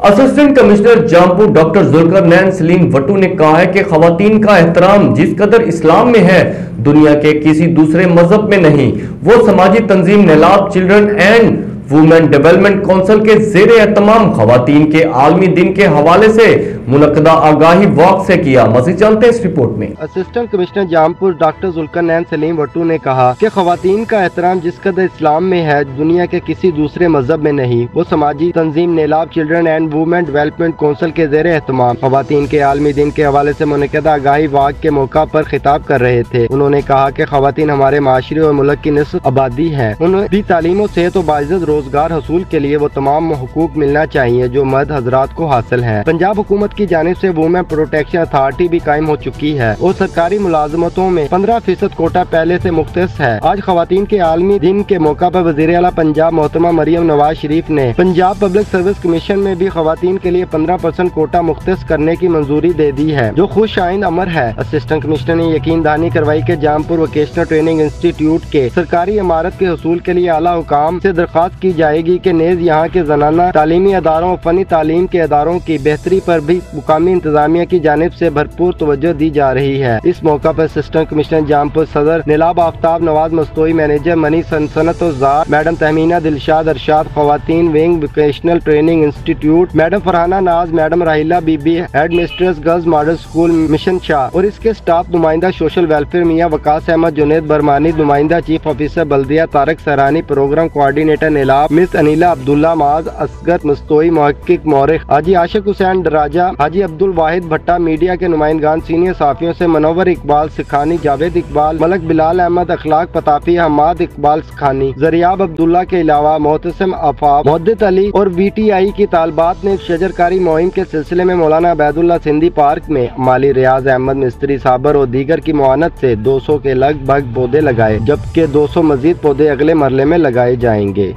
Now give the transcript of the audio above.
Assistant commissioner Jampur doctor Zulqarnain Saleem Wattoo نے کہا ہے کہ خواتین کا احترام جس قدر اسلام میں ہے دنیا کے کسی دوسرے مذہب میں نہیں۔ وہ سماجی تنظیم Neelab children and women development council کے زیر اہتمام خواتین کے عالمی دن کے حوالے سے منعقدہ آگاہی واک سے کیا۔ مزید جانتے ہیں اس رپورٹ میں۔ Assistant commissioner Jampur doctor Zulqarnain Saleem Wattoo نے کہا کہ خواتین کا احترام جس قدر اسلام میں ہے دنیا کے کسی دوسرے مذہب میں نہیں۔ وہ سماجی تنظیم Neelab children and women development council کے زیر اہتمام خواتین کے عالمی دن کے حوالے سے منعقدہ آگاہی واک کے موقع پر خطاب کر رہے تھے۔ انہوں نے کہا کہ خواتین ہمارے معاشرے اور ملک کی نصف آبادی ہے۔ انہیں بھی تعلیم و صحت و باعزت روزگار حصول کے لیے وہ تمام حقوق ملنا چاہیے جو مرد حضرات کو حاصل ہے۔ پنجاب حکومت کی جانب سے وومن پروٹیکشن اتھارٹی بھی قائم ہو چکی ہے اور سرکاری ملازمتوں میں 15% کوٹا پہلے سے مختص ہے۔ آج خواتین کے عالمی دن کے موقع پر وزیر اعلیٰ پنجاب محترمہ مریم نواز شریف نے پنجاب پبلک سروس کمیشن میں بھی خواتین کے لیے 15% کوٹا مختص کرنے کی منظوری دے دی ہے جو خوش آئند امر ہے۔ اسسٹنٹ کمشنر نے یقین دہانی کروائی کہ جامپور ووکیشنل ٹریننگ انسٹی ٹیوٹ کے سرکاری عمارت کے حصول کے لیے اعلیٰ حکام سے درخواست کی جائے گی کہ نیز یہاں کے زنانہ تعلیمی اداروں اور فنی تعلیم کے اداروں کی بہتری پر بھی مقامی انتظامیہ کی جانب سے بھرپور توجہ دی جا رہی ہے۔ اس موقع پر اسسٹنٹ کمشنر جامپور صدر نیلاب آفتاب نواز مستوئی، مینیجر منی صنعت و زراعت میڈم تہمینہ دلشاد ارشاد، خواتین wing vocational training institute madam Farhana Naz, madam Raheela Bibi, headmistress girls model school مشن شاہ اور اس کے اسٹاف، نمائندہ سوشل ویلفیئر میاں وقاص احمد جنید برمانی، نمائندہ چیف آفیسر بلدیہ طارق سہرانی، پروگرام کوآرڈینیٹر نیلاب مس انیلہ عبداللہ، معاذ اصغر مستوئی، محقق مورخ حاجی عاشق حسین دراجہ، حاجی عبد الواحد بھٹا، میڈیا کے نمائندگان، سینئر صحافیوں سے منور اقبال سکھانی، جاوید اقبال، ملک بلال احمد، اخلاق پتافی، حماد اقبال سکھانی، زریاب عبداللہ کے علاوہ محتسم آفاق، محدث علی اور وی ٹی آئی کی طالبات نے شجرکاری مہم کے سلسلے میں مولانا عبید اللہ سندھی پارک میں مالی ریاض احمد مستری صابر اور دیگر کی معاونت سے 200 کے لگ بھگ پودے لگائے، جبکہ 200 مزید پودے اگلے مرحلے میں لگائے جائیں گے۔